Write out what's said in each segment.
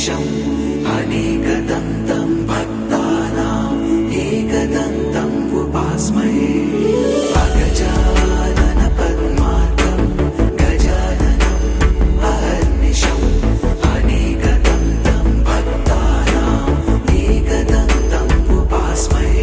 अहर्निशम् अनेकदन्तं भक्तानाम् एकदन्तम् उपास्महे अगजानन पद्मार्कं गजाननम् अहर्निशम् अनेकदन्तं भक्तानाम् एकदन्तम् उपास्महे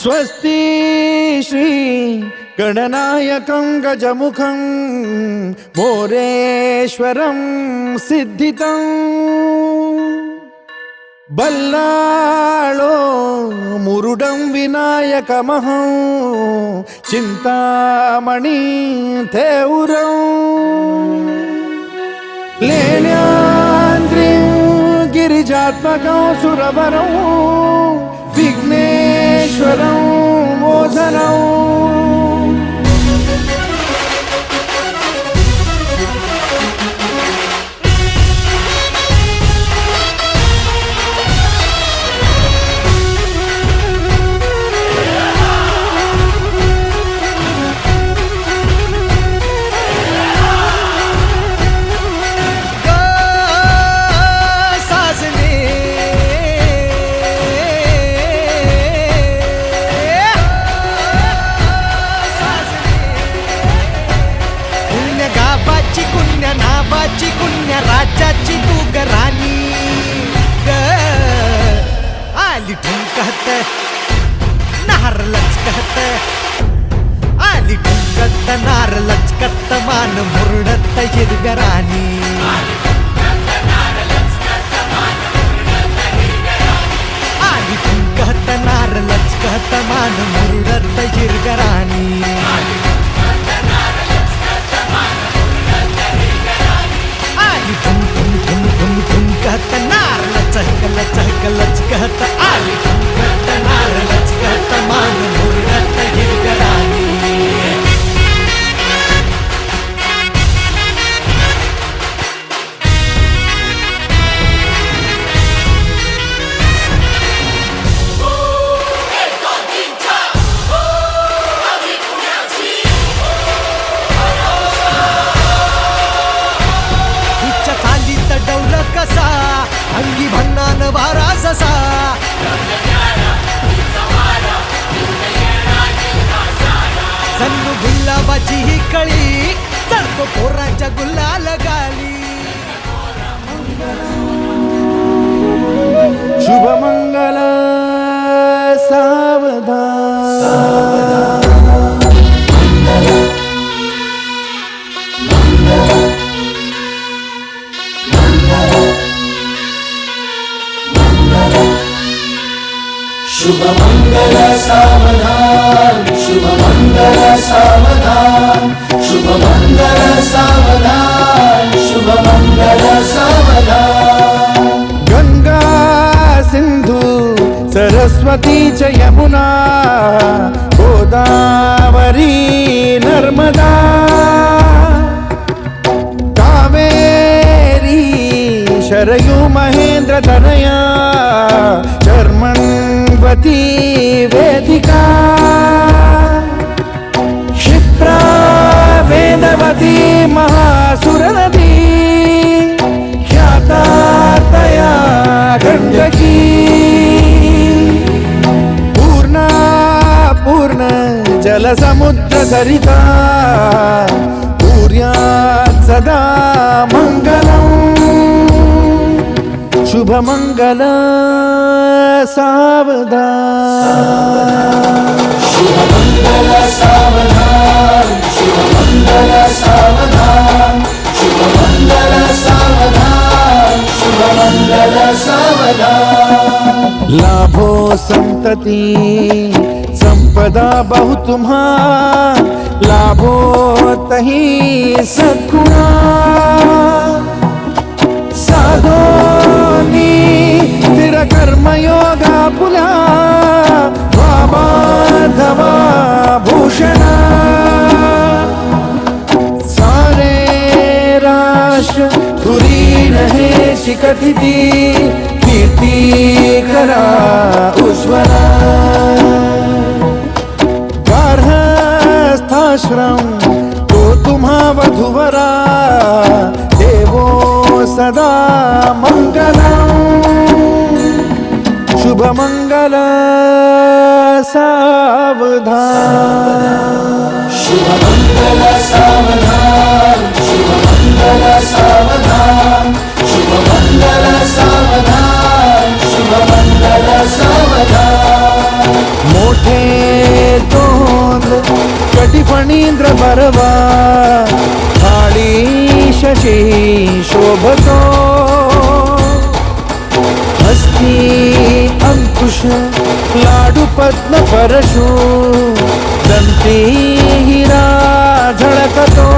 स्वस्ति श्री गणनायकं गजमुखं मोरेश्वरं सिद्धितं बल्लाळो मुरुडं विनायकमहं चिन्तामणि थेउरं लेण्याद्रिं गिरिजात्मकं सुरवरं विघ्नेश्वरं मोचनं लचकत आली ठुमकत नार लचकत मान मुरडत हिरव्या राणी आली ठुमकत नार लचकत मान मुरडत हिरव्या राणी आली ठुम ठुम ठुम ठुम ठुमकत नार लचक लचक लचकत आली ठुमकत नार लचकत मान मुरडत हिरव्या राणी हिच्या चालीत डौल कसा अंगी भन्नान वारा जसा जणू गुलाबाची ही कळी चढतो पोरांच्या गुलाल गाली शुभमंगल सावधान शुभमंगल सावधान शुभमंगल सावधान शुभमंगल सावधान शुभमंगल सावधान गंगा सिंधु सरस्वती च यमुना गोदावरी नर्मदा कावेरी शरयू महेंद्र तनया शर्मण्वती वेदिका क्षिप्रा वेदवती महासुरनदी ख्याता तया गण्डकी पूर्णा पूर्ण जलसमुद्र सरिता पूर्यात् सदा मङ्गलम् शुभमंगल सावधान शुभमंगल सावधान शुभमंगल सावधान शुभमंगल सावधान शुभमंगल सावधान लाभो संतति संपदा बहु तुम्हा लाभो तही सद्गुणा साधोनी स्थिर कर्मयोगा पुला वामाधवा भूषणा सारे राष्ट्र धुरीन हे शिकथिती कीर्ती करा उज्ज्वला गार्हस्थाश्रम तो तुम्हा वधुवरा देवो सदा मंगलम् शुभमंगल सावधान शुभमंगल सावधान शुभमंगल सावधान शुभमंगल सावधान शुभमंगल सावधान मोठे तोंड कटिफणींद्र बरवा थाळी शशी शोभतो हस्ती अंकुश लाडू पद्म परशु दंती हिरा झळकतो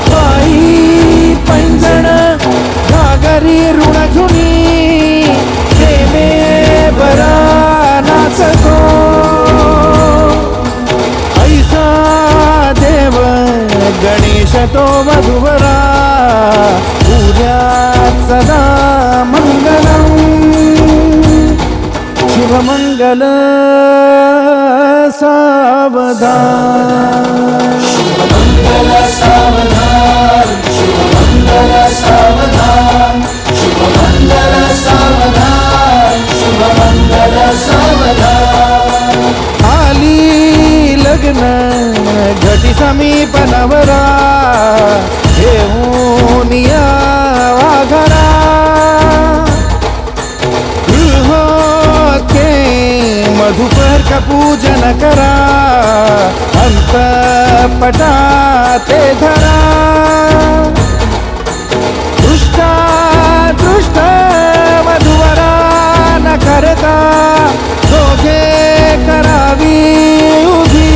पायी पैंजण घागरी ऋणझुनी प्रेमे बरा नाचतो ऐसा देव गणेश तो वधुवरा पूज्यात् सदा मंगलम् शुभमंगल सावधान शुभमंगल सावधान शुभमंगल सावधान शुभमंगल सावधान शुभमंगल सावधान आली लग्न घटी समीप नवरा घेऊन या वाघरा गृहोके मधुपर्क पूजन करा, अंतपटा ते धरा. दृष्ट वधूवरा न करता, दोघे करावी उभी.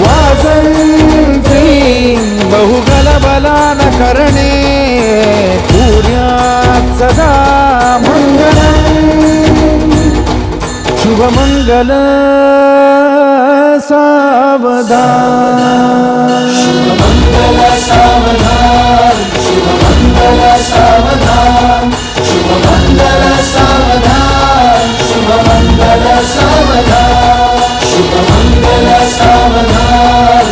वासंती बहुगलबला न करणे, पुण्यात सदा मंगलम्. शुभमंगल सावधान. शुभमंगल सावधान, शुभमंगल सावधान, शुभमंगल सावधान, शुभमंगल सावधान, शुभमंगल सावधान,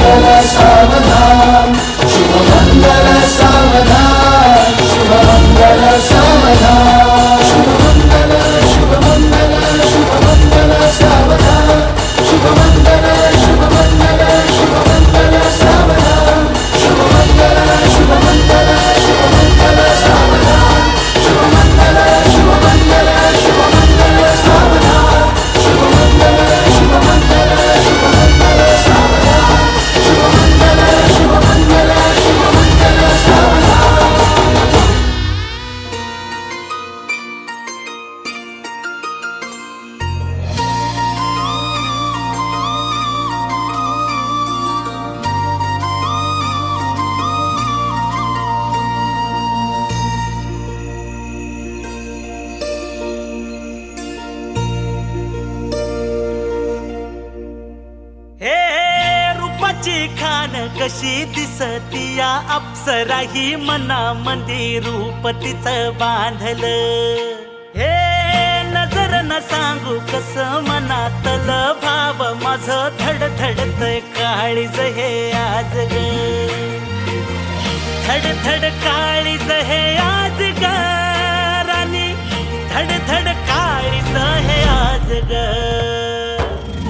शुभमंगल सावधान, शुभमंगल सावधान, शुभमंगल सावधान. शुभमंगल शुभमंगल शुभमंगल सावधान, शुभमंगल शुभमंगल शुभमंगल सावधान, शुभमंगल शुभमंगल शुभमंगल सावधान, शुभमंगल शुभमंगल शुभमंगल सावधान, शुभमंगल शुभमंगल शुभमंगल सावधान, शुभमंगल शुभमंगल शुभमंगल सावधान. हे रूपाची खान कशी दिसती या अप्सरा ही मनामध्ये रूप तिचं बांधलं. हे नजर न सांगू कस मनातल भाव माझं धडधडतय काळीज हे आज ग. धडधड काळीज हे आज ग राणी, धडधड काळीज हे आज ग.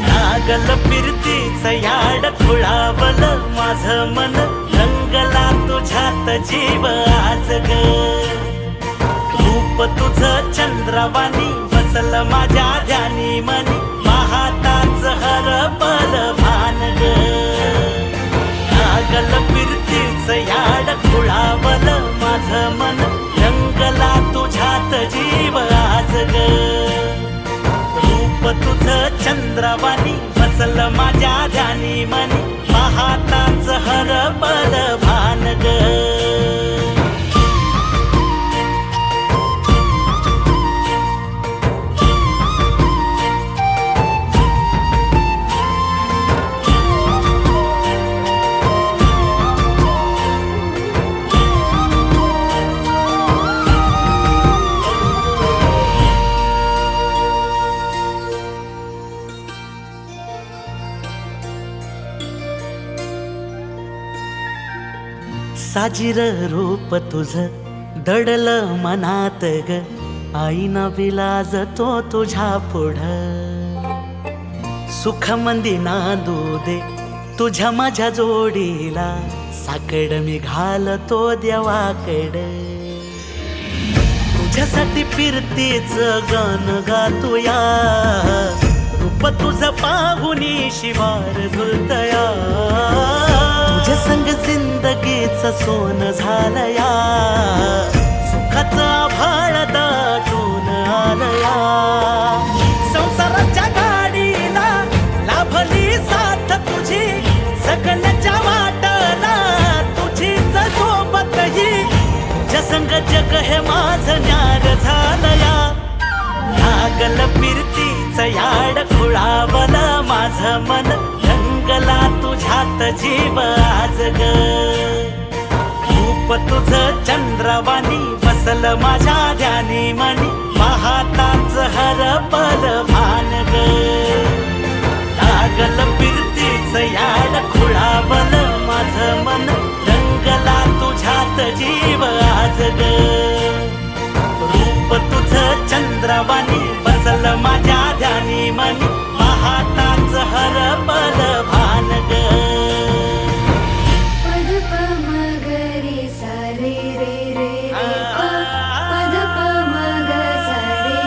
लागल फिरतीच याड खुळावल माझं मन, रंगला तुझ्यात जीव आज ग. रूप तुझं चंद्रवाणी बसल माझ्या ध्यानी मनी, पाहताच हरपल भान ग. लागल फिरतीच याड खुळावल माझं मन, रंगला तुझ्यात जीव आज ग. रूप तुझं चंद्रवाणी बसल माझ्या ध्यानी मनी, पाहताच हरपल भान ग. साजिर रूप तुझं दडल मनात ग, आईना विलाज तो तुझ्या पुढं. सुख मंदी नांदू दे तुझ्या माझ्या जोडीला, साकड मी घालतो देवाकड. तुझ्यासाठी फिरतेच गान गातोया, रूप तुझं पाहुनी शिवार झुलतया. तुझ्या संग जिंदगीच सोन झालया, सुखाचं आभाळ दाटून आलया. संसाराच्या गाडीला लाभली साथ तुझी, सगळ्याच्या वाटला तुझीच सोबत ही. तुझ्या संग जग हे माझं न्यार झालया. लागल फिरतीच याड खुळावल माझं मन, रंगला तुझ्यात जीव आज ग. रूप तुझं चंद्रवाणी बसल माझ्या ध्यानी मनी, पाहताच हरपल भान ग. लागल फिरतीच याड खुळावल माझं मन, रंगला तुझ्यात जीव आज ग. रूप तुझं चंद्रवाणी बसल माझ्या ध्यानी मनी, पाहताच हरपल भान ग. पद प म ग रे सा रे रे रे रे प, पद प म ग सा रे.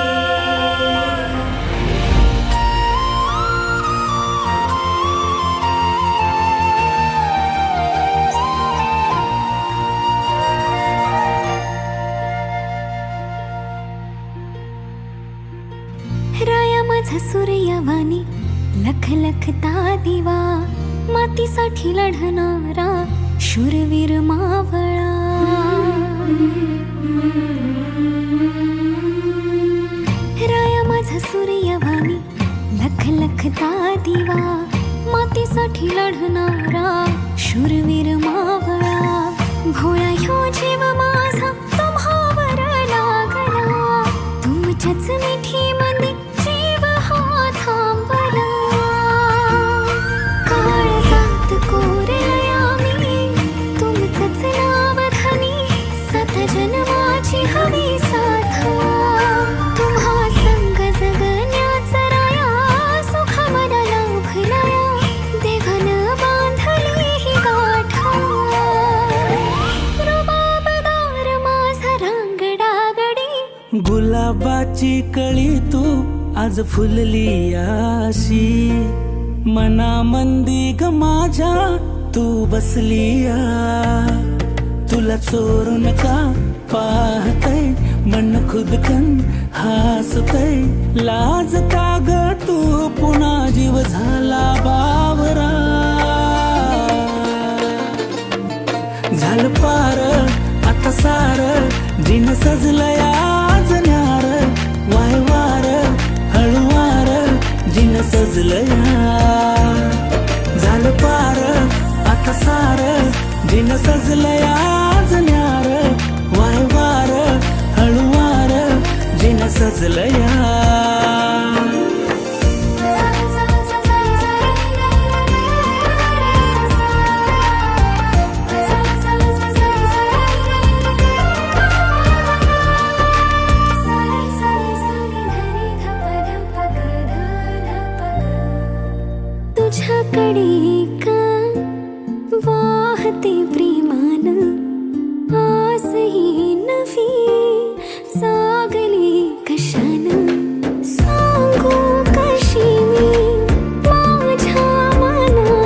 माझा सूर्यवाणी लख लखता दिवा मातीसाठी लढणारा शूरवीर मावळा राया माझा सूर्यवाणी लख लखता दिवा मातीसाठी लढणारा शूरवीर मावळा भोळा ह्यो जीव माझा तुम्हावर लागला तुमच्याच मिठीमध्ये जीव हा थांबला काळजात कोरलया मी तुमचंच नाव धनी सात जन्माची हवी साथ तुम्हा संग जगण्याचा राया सुख मला लाभलया देवान बांधली ही गाठ रुबाबदार माझा रांगडा गडी गुलाबाची कळी तू आज फुलली अशी मनामंदी ग माझ्या तू बसली तुला चोरून का पाहतय मन खुदकन हसतय लाज का ग तू पुन्हा जीव झाला बावरा झालं पार आता सार जिन सजलया आज न्यार वायवार हळुवार जिन सजलया झालं पार आता सार जिन सजलया आज न्यार वायवार हळुवार जिन सजलया तुझ्याकडे का वाहते प्रेमान आसही नवी सागली कशान सांगू कशी मी माझ्या मना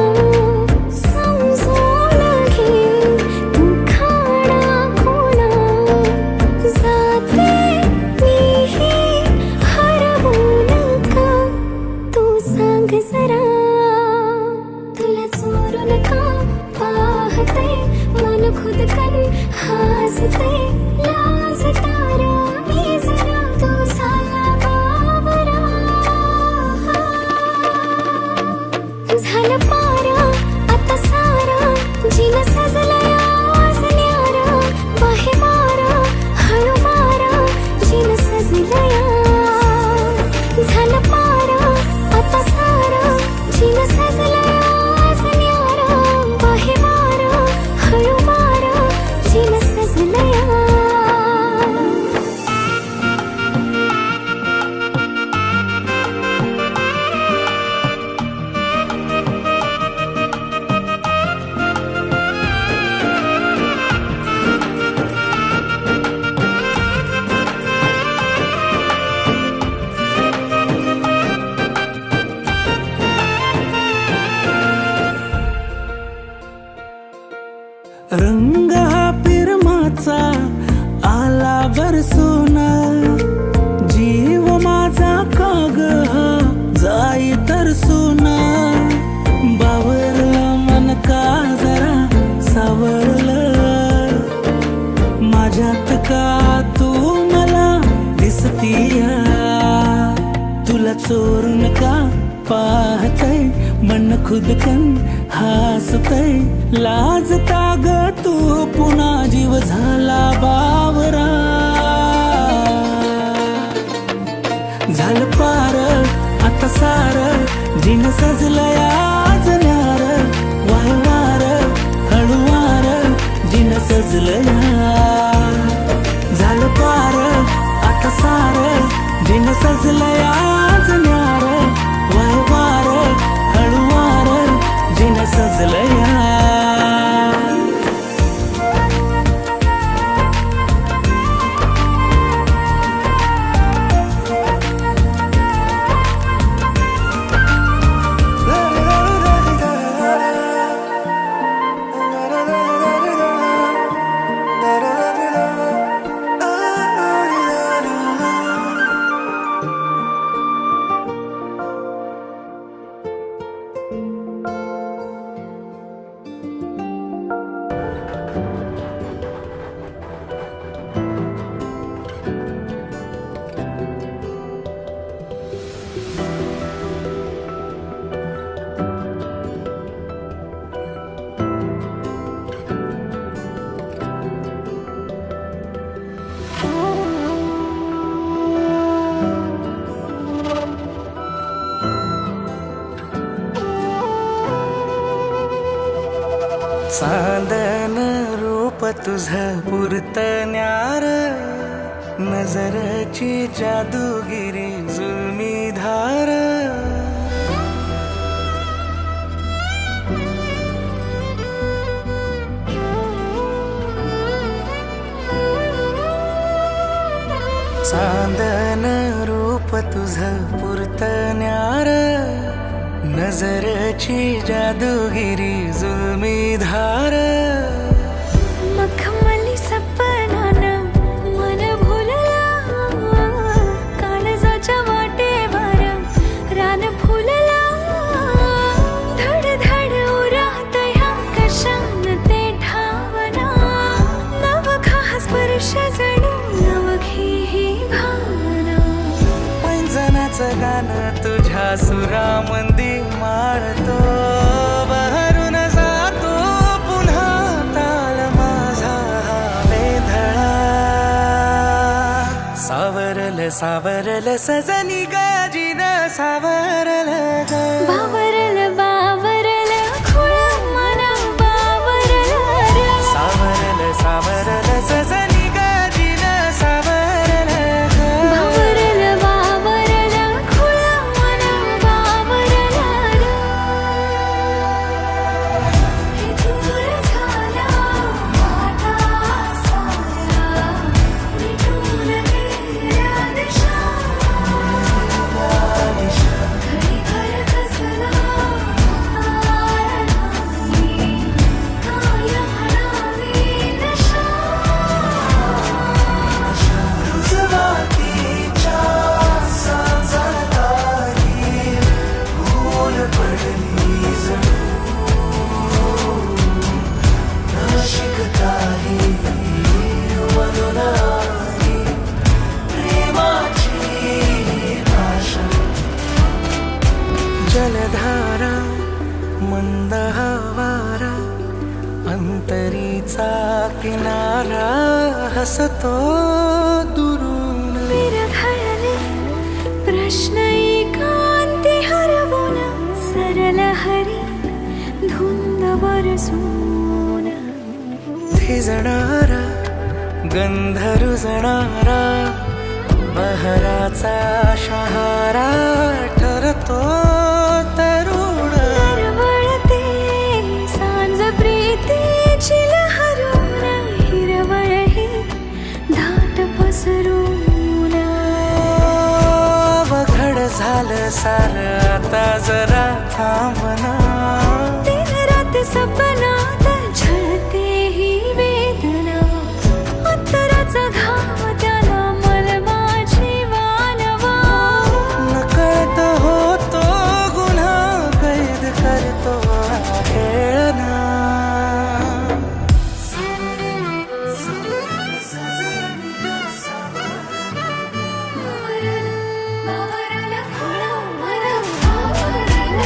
समजून घे तू खाडा खोना जाते मीही हरवू नका तू सांग जरा तुला चोरून का पाहते मन खुदकन हसते लाज तारा मी जरा तू झाला बावरा झालं पारा आता सारा जिन सजलया आज न्यारा बाहे वारा हळू वारा जिन सजलया झालं पारा आता सारा जिन सजलया आज न्यारा बाहे वारा हळू वारा जिन सजलया रंग हा पिरमाचा आला बरसून जीव माझा काग हा जाई तरसून बावरलं मन का जरा सावरलं माझ्यात का तू मला दिसतीया तुला चोरून का पाहतय मन खुदकन हसतय लाजता ग तू पुन्हा जीव झाला बावरा झालं पार आता सार जिन सजलया आज न्यार वायवार हळुवार जिन सजलया झालं पार आता सार जिन सजलया आज न्यार वायवार हळुवार जिन सजलया चांदन रूप तुझ पुरतण्यार नजरची जादूगिरी जुलमी धार चांदन रूप तुझ पुरतण्यार नजरची जादूगिरी जुलमी धार मखमली सपनानं मन भुलला काळजाच्या वाटेवर रान फुलला धड धड उरात ह्या कशान ते ठावना नवखा स्पर्श जणू नवखी ही भावना पैंजनाचं गाणं तुझ्या सुरामंदी माळतो बहरून जातो पुन्हा ताल माझा हा वेधळा सावरल सावरल सजनी गाजीन सावरल ग बावरल बावरल खुळ मन बावरल र सावरल सावरल सजनी गाजीन सावरल ग बावरल बावरल खुळ मन बावरल र हे दूर झाला माझा सारा मिटून गेल्या दिशा घडी घर कसला तार नाही काय म्हणावी नशा रुजवातीच्या सांजाताही भूल पडली जणू नाशिकताही मनुनाही प्रेमाची भाषा जलधारा मंद हवारा अंतरीचा किनारा हसतो दुरून विरघळले प्रश्न एकांती हरवून सरल हरी धुंद बरसून थिजणारा गंध रुजणारा बहराचा शहारा ठरतो तरुण दरवळते सांज प्रीतीची लहरून हिरवळ ही धाट पसरून अवघड झालं सार आता जरा थांबना दिन रात सपनात झळते ही वेदना अंतराचा घाव त्याला मलमाची वानवा नकळत होतो गुन्हा कैद करतो हा खेळना बावरल खुळ मन बावरल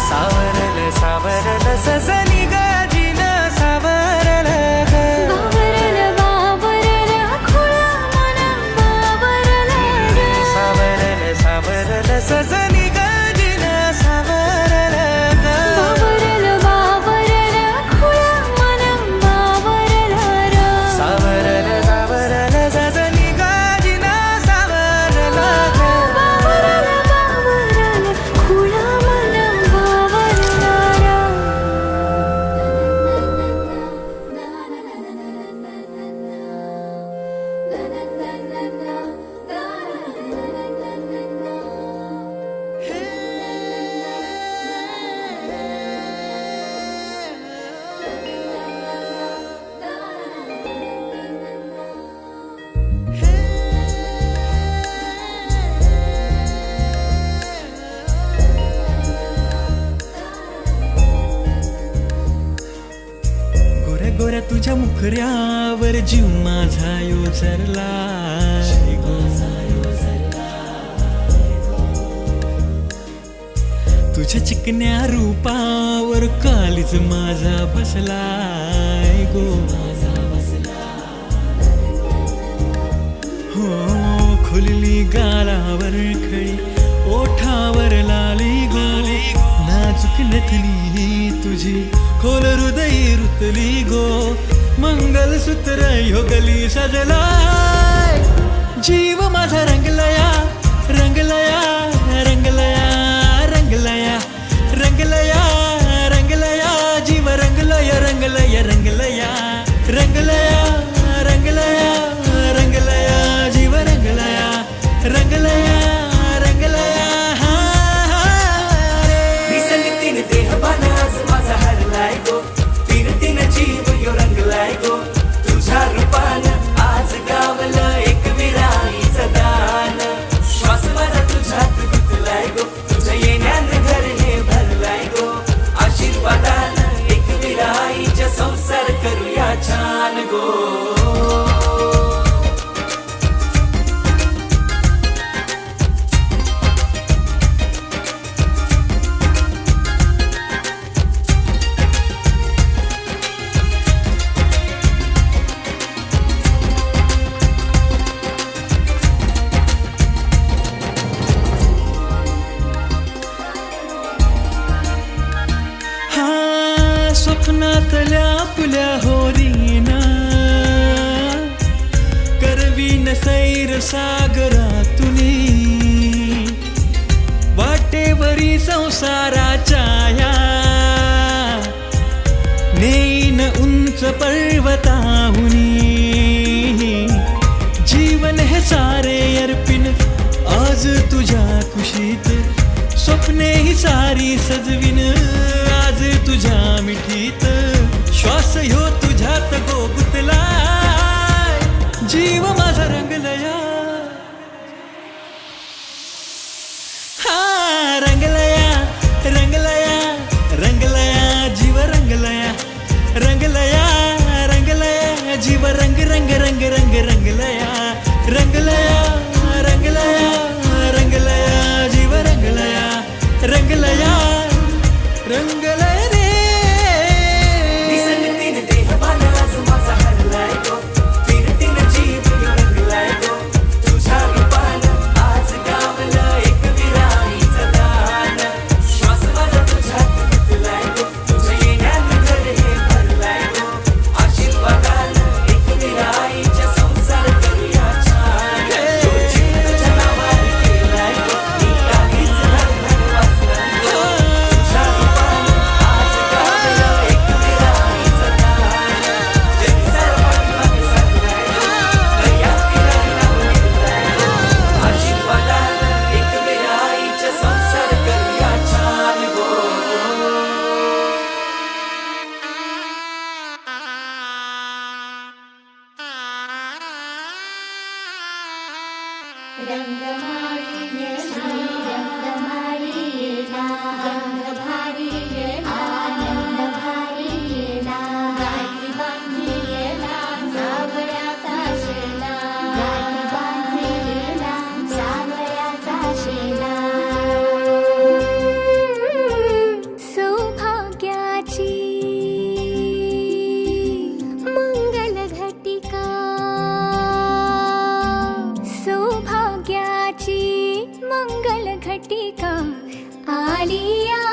सावरल सावरल सजनी गाजीन सावरल ग बावरल बावरल खुळ मन बावरल र सावरल सावरल सजनी गाजीन सावरल ग बावरल बावरल खुळ मन बावरल र सावरल सावरल सजनी गाजीन सावरल ग बावरल बावरल खुळ मन बावरल गोऱ्या गोऱ्या तुझ्या मुखऱ्यावर जीव माझा योजरला तुझ्या चिकन्या रूपावर कालीच माझा बसलाय गो हो खुलली गालावर खळी ओठावर लाली गोली नाजूक नथनी तुझी खोल हृदय रुत मंगलसूत्र योगली सजलाय जीव माझा रंगलया रंगलया रंगलया रंगलया रंगलया रंगलया जीव रंगलय रंगलय रंगलया रंगलया रंगलया रंगलया जीव रंगलया रंगलया रंगलया निसंगतीन देहभान आज माझा हरलाय गो फिरतीन जीव यो रंगलाय गो तुझ्या रूपान आज गावलं एक विराईचं दान श्वास माझा तुझ्यात गुंतलाय गो तुझ्या येण्यानं घर हे भरलाय गो आशीर्वादानं एक विराईच्या संसार करूया छान गो स्वप्नातल्या फुल्या होरीना करवीन सैर सागरातुनी वाटेवरी संसाराच्या या नेईन उंच पर्वताहुनी जीवन हे सारे अर्पिन आज तुझ्या कुशीत स्वप्ने ही सारी सजविन आज तुझ्या मिठीत श्वास ह्यो तुझ्यात गो गुतलाय जीव माझा रंगलया हा रंगलया रंगलया रंगलया जीव रंगलया रंगलया रंगलया जीव रंग रंग रंग रंग रंगलया रंगलया रंगलया रंगलया जीव रंगलया रंगलया रंगलय रे निसंगतीन देहभान आज माझा हरलाय गो फिरतीन जीव यो रंगलाय गो तुझ्या रूपान आज गावलं एक विराईचं दान श्वास माझा तुझ्यात गुंतलाय गो तुझ्या येण्यानं घर हे भरलाय गो आशीर्वादानं एक विराईच्या संसार करूया छान जो जीव तुझ्या नावावर केलाय गो मी काहीच धडधड वाचलाय गो तुझ्या रूपान आज गावलं एक विराईचं दान जग सर्वांना विसरलाय गो दया फिरायला मिळलाय गो आशीर्वादानं एक विराईच्या संसार करूया छान गो सौभाग्याची मंगल घटिका सौभाग्याची मंगल घटिका आलिया